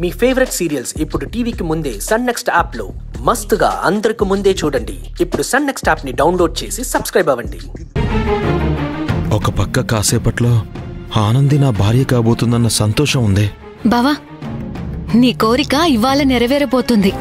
మీ favourite serials ఇప్పుడు టీవీకి ముందే సన్ నెక్స్ట్ యాప్ లో మస్తుగా అందరికి ముందే చూడండి. ఇప్పుడు సన్ నెక్స్ట్ యాప్ ని డౌన్లోడ్ చేసి సబ్స్క్రైబ్ అవ్వండి. ఒక పక్క కాసేపట్లో ఆనంది నా భార్య కాబోతుందన్న సంతోషం ఉంది. బావా, నీ కోరిక ఇవాళ నెరవేరబోతుంది.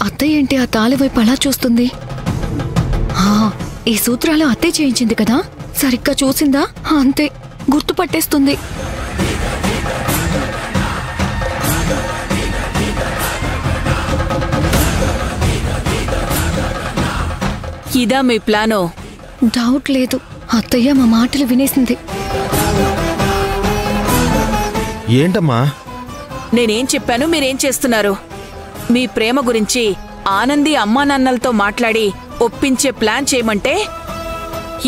అత్తయ్య ఏంటి ఆ తాళి వైపు అలా చూస్తుంది? ఈ సూత్రాలు అత్తయ్య చేయించింది కదా, సరిగ్గా చూసిందా? అంతే, గుర్తుపట్టేస్తుంది. ఇదా మీ ప్లాను? డౌట్ లేదు, అత్తయ్య మా మాటలు వినేసింది. ఏంటమ్మా? నేనేం చెప్పాను, మీరేం చేస్తున్నారు? మీ ప్రేమ గురించి ఆనంది అమ్మా నాన్నలతో మాట్లాడి ఒప్పించే ప్లాన్ చేయమంటే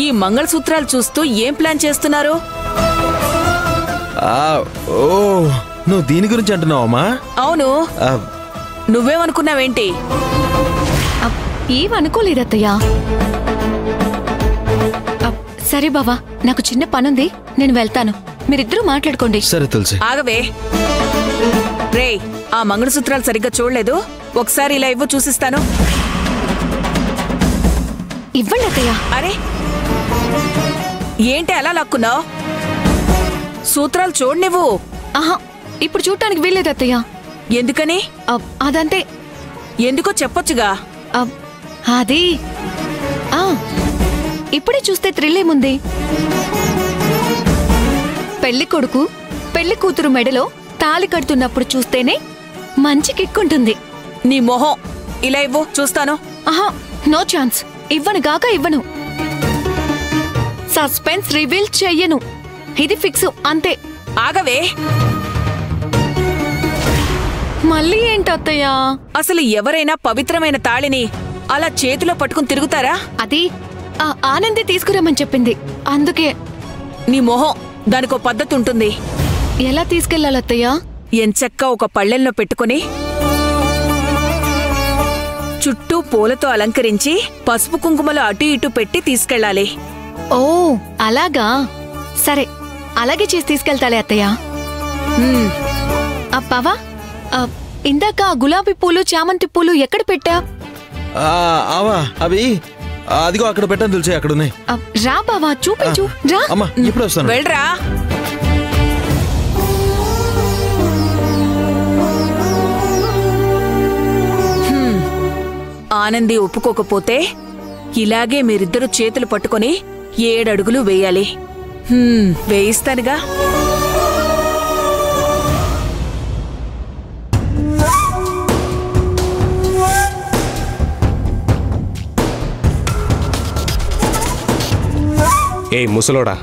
ఈ మంగళసూత్రాలు చూస్తూ ఏం ప్లాన్ చేస్తున్నారు? నువ్వు దీని గురించి అంటున్నావమ్మా? అవును, నువ్వేమనుకున్నావేంటి? ఏమనుకోలేదత్తయ్యా. సరే బావా, నాకు చిన్న పనుంది, నేను వెళ్తాను. మీరిద్దరూ మాట్లాడుకోండి. సరే తులసి. ఆగవే రే, ఆ మంగళసూత్రాలు సరిగ్గా చూడలేదు, ఒకసారి ఇలా ఇవ్వు, చూసిస్తాను. ఇవ్వండి అత్తయ్య. అరే ఏంటి అలా లాక్కున్నావు? సూత్రాలు చూడనివ్వు. ఆహా, ఇప్పుడు చూడటానికి వీల్లేదు అత్తయ్య. ఎందుకని? అదంతే. ఎందుకో చెప్పొచ్చుగా. అది ఇప్పుడే చూస్తే థ్రిల్ ఏముంది? పెళ్లి కొడుకు పెళ్లి కూతురు మెడలో తాళి కడుతున్నప్పుడు చూస్తేనే మంచి కిక్కుంటుంది. నీ మొహం, ఇలా ఇవ్వు, చూస్తాను. ఆహా, నో ఛాన్స్. ఇవ్వను గాక ఇవ్వను. సస్పెన్స్ రివీల్ చెయ్యను, ఇది ఫిక్స్, అంతే. ఆగవే. మళ్ళీ ఏంటత్తయ్యా? అసలు ఎవరైనా పవిత్రమైన తాళిని అలా చేతిలో పట్టుకుని తిరుగుతారా? అది ఆనంది తీసుకురమ్మని చెప్పింది, అందుకే. నీ మొహం, దానికో పద్ధతి ఉంటుంది. ఎలా తీసుకెళ్లాలత్తయ్యా? ఎంచక్కా ఒక పళ్ళెంలో పెట్టుకుని చుట్టూ పూలతో అలంకరించి పసుపు కుంకుమలు అటు ఇటు పెట్టి తీసుకెళ్ళాలి. ఓ అలాగా, సరే, అలాగే చేసి తీసుకెళ్తాలే అత్తయ్య. అప్పావా, ఇందాక గులాబీ పూలు చామంతి పూలు ఎక్కడ పెట్టా? అవి అదిగో అక్కడ పెట్టాను తులసి, అక్కడ ఉన్నాయి. రా బావా, చూపించు. రా అమ్మా, ఇప్పుడు వస్తాను. వెళ్ళరా. ఆనంది ఒప్పుకోకపోతే ఇలాగే మీరిద్దరూ చేతులు పట్టుకొని 7 అడుగులు వేయాలి. వేయిస్తానుగా. ఏ ముసలోడా,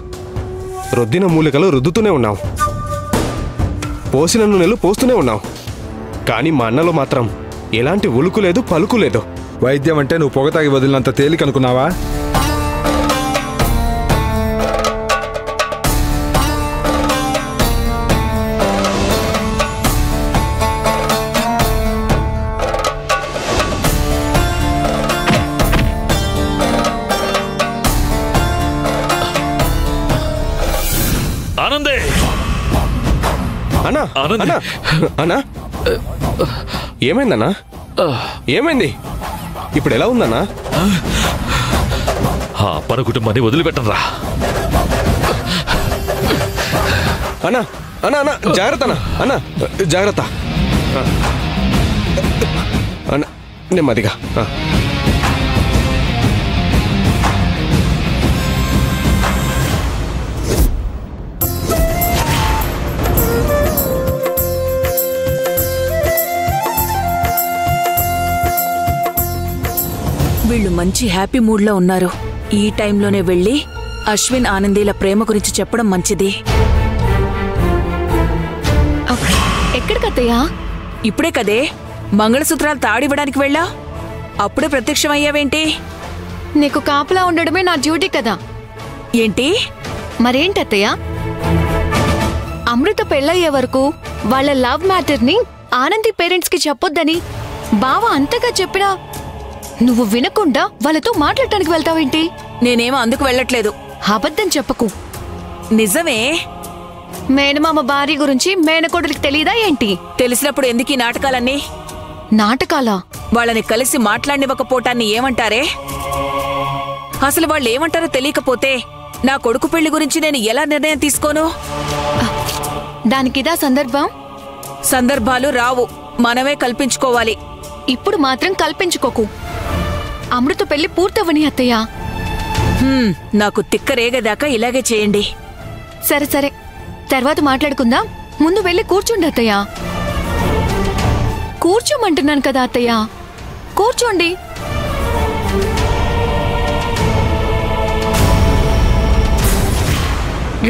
రుద్దిన మూలికలు రుద్దుతూనే ఉన్నావు, పోసిన నూనెలు పోస్తూనే ఉన్నావు, కానీ మా అన్నలో మాత్రం ఎలాంటి ఉలుకు లేదు, పలుకు లేదు. వైద్యం అంటే నువ్వు పొగ తాగి వదిలినంత తేలిక అనుకున్నావా? ఆనందే, అన్నా అన్నా అన్నా, ఏమైందన్నా? ఏమైంది? ఇప్పుడు ఎలా ఉందన్నా? మన కుటుంబాన్ని వదిలిపెట్టరా. అన్నా అన్నా అన్నా, జాగ్రత్త అన్నా, అన్నా జాగ్రత్త అన్నా, నెమ్మదిగా. వీళ్ళు మంచి హ్యాపీ మూడ్లో ఉన్నారు. ఈ టైంలోనే వెళ్ళి అశ్విన్ ఆనందీల ప్రేమ గురించి చెప్పడం మంచిది. ఎక్కడికత్తయ్యా? ఇప్పుడే కదే మంగళసూత్రాలు తాడివ్వడానికి వెళ్ళా, అప్పుడే ప్రత్యక్షమయ్యావేంటి? నీకు కాపలా ఉండడమే నా డ్యూటీ కదా. ఏంటి? మరేంటత్తయ్య, అమృత పెళ్ళయ్యే వరకు వాళ్ళ లవ్ మ్యాటర్ని ఆనంది పేరెంట్స్ కి చెప్పొద్దని బావ అంతగా చెప్పినా నువ్వు వినకుండా వాళ్ళతో మాట్లాడటానికి వెళ్తావేంటి? నేనేమో అందుకు వెళ్ళట్లేదు. అబద్ధం చెప్పకు. నిజమే. మేనమామ భార్య గురించి మేనకోడలికి తెలీదా ఏంటి? తెలిసినప్పుడు ఎందుకు ఈ నాటకాలన్నీ? నాటకాలా? వాళ్ళని కలిసి మాట్లాడినివ్వకపోవటాన్ని ఏమంటారే? అసలు వాళ్ళు ఏమంటారో తెలియకపోతే నా కొడుకు పెళ్లి గురించి నేను ఎలా నిర్ణయం తీసుకోను? దానికిదా సందర్భం? సందర్భాలు రావు, మనమే కల్పించుకోవాలి. ఇప్పుడు మాత్రం కల్పించుకోకు. అమృత పెళ్లి పూర్తవని అత్తయ్య. నాకు తిక్క రేగేదాకా ఇలాగే చేయండి. సరే సరే, తర్వాత మాట్లాడుకుందాం. ముందు వెళ్ళి కూర్చోండి అత్తయ్య. కూర్చోమంటున్నాను కదా అత్తయ్య, కూర్చోండి.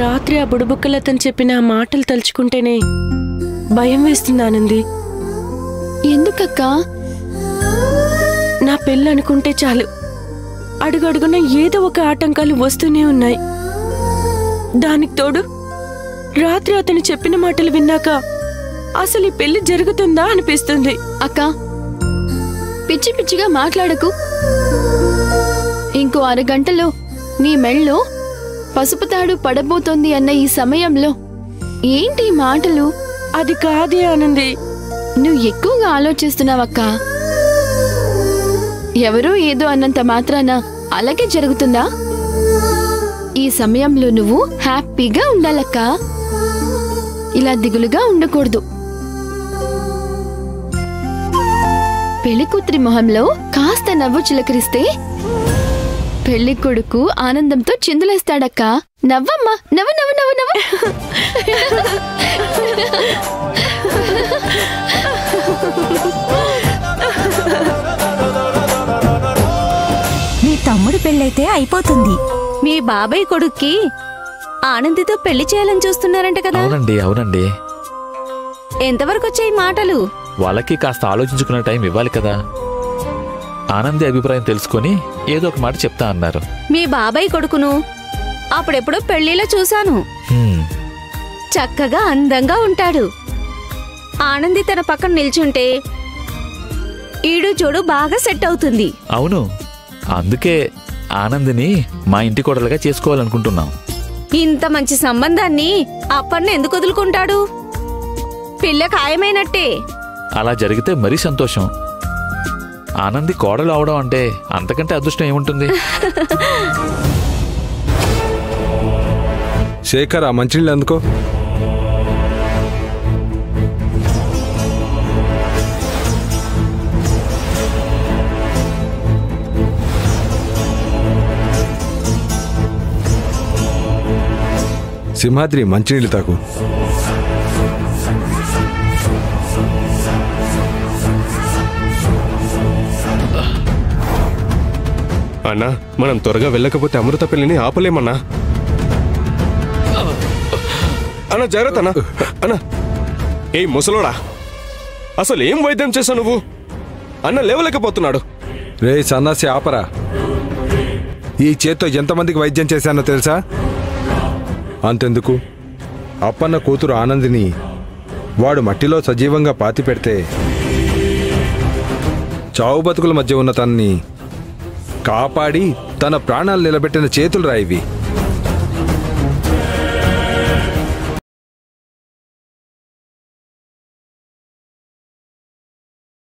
రాత్రి ఆ బుడబుక్కలతను చెప్పిన ఆ మాటలు తలుచుకుంటేనే భయం వేస్తుంది ఆనంది. ఎందుకక్కా? నా పెళ్ళి అనుకుంటే చాలు అడుగడుగున ఏదో ఒక ఆటంకాలు వస్తూనే ఉన్నాయి. దానికి తోడు రాత్రి అతను చెప్పిన మాటలు విన్నాక అసలు ఈ పెళ్లి జరుగుతుందా అనిపిస్తుంది. అక్క, పిచ్చి పిచ్చిగా మాట్లాడకు. ఇంకో అరగంటలో నీ మెళ్ళో పసుపు తాడు పడబోతోంది అన్న ఈ సమయంలో ఏంటి మాటలు? అది కాదే ఆనంది, నువ్వు ఎక్కువగా ఆలోచిస్తున్నావక్క. ఎవరో ఏదో అన్నంత మాత్రాన అలాగే జరుగుతుందా? ఈ సమయంలో నువ్వు హ్యాపీగా ఉండాలక్క, ఇలా దిగులుగా ఉండకూడదు. పెళ్లి కూతురి మొహంలో కాస్త నవ్వు చిలకరిస్తే పెళ్లి కొడుకు ఆనందంతో చిందులేస్తాడక్క. నవ్వమ్మా, నవ్వు నవ్వు నవ్వు నవ్వు. మీ తమ్ముడు పెళ్ళైతే అయిపోతుంది. మీ బాబాయ్ కొడుక్కి ఆనందితో పెళ్లి చేయాలని చూస్తున్నారంట కదా? అవునండి, అవునండి. ఎంతవరకు వచ్చాయి మాటలు? వాళ్ళకి కాస్త ఆలోచించుకునే టైం ఇవ్వాలి కదా. ఆనంది అభిప్రాయం తెలుసుకొని ఏదో ఒక మాట చెప్తా అన్నారు. మీ బాబాయ్ కొడుకును అప్పుడెప్పుడో పెళ్లిలో చూశాను. చక్కగా అందంగా ఉంటాడు. ఆనంది తన పక్కన నిల్చుంటే ఈడు చూడు బాగా సెట్ అవుతుంది. అవును, అందుకే ఆనందిని మా ఇంటి కోడలుగా చేసుకోవాలనుకుంటున్నాం. ఇంత మంచి సంబంధాన్ని అప్పన్న ఎందుకు వదులుకుంటాడు? పిల్ల ఖాయమైనట్టే. అలా జరిగితే మరీ సంతోషం. ఆనంది కోడలు అవడం అంటే అంతకంటే అదృష్టం ఏముంటుంది? శేఖర్, ఆ మంచినీళ్ళు అందుకో. సింహాద్రి, మంచినీళ్ళు తాకు. అన్నా, మనం త్వరగా వెళ్ళకపోతే అమృత పెళ్లిని ఆపలేమన్నా. అన్న జాగ్రత్త అన్నా. అన్నా, ఏ ముసలోడా, అసలు ఏం వైద్యం చేశావు నువ్వు? అన్న లేవలేకపోతున్నాడు. రే సన్నాసి, ఆపరా. ఈ చేత్తో ఎంతమందికి వైద్యం చేశానో తెలుసా? అంతెందుకు, అప్పన్న కూతురు ఆనందిని వాడు మట్టిలో సజీవంగా పాతి పెడితే చావు బతుకుల మధ్య ఉన్న తనని కాపాడి తన ప్రాణాలు నిలబెట్టిన చేతులు రాయివి.